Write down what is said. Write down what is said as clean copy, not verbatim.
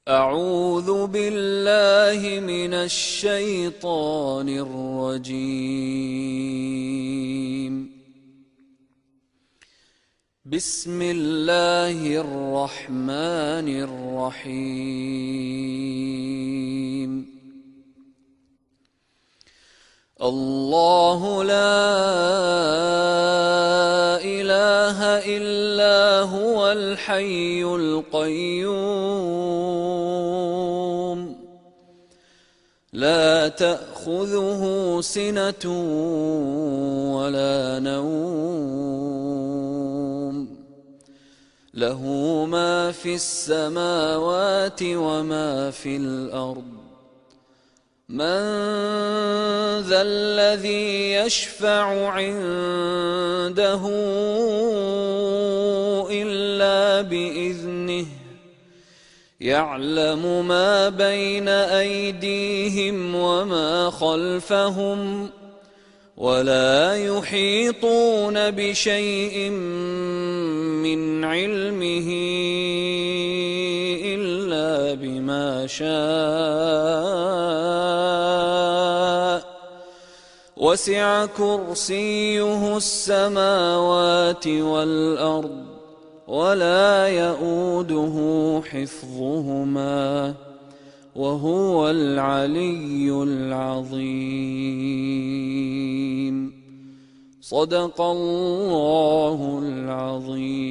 أعوذ بالله من الشيطان الرجيم. بسم الله الرحمن الرحيم. الله لا إله إلا هو الحي القيوم لا تأخذه سنة ولا نوم له ما في السماوات وما في الأرض من ذا الذي يشفع عنده إلا بإذنه يعلم ما بين أيديهم وما خلفهم ولا يحيطون بشيء من علمه إلا بما شاء وسع كرسيه السماوات والأرض ولا يئوده حفظهما وهو العلي العظيم. صدق الله العظيم.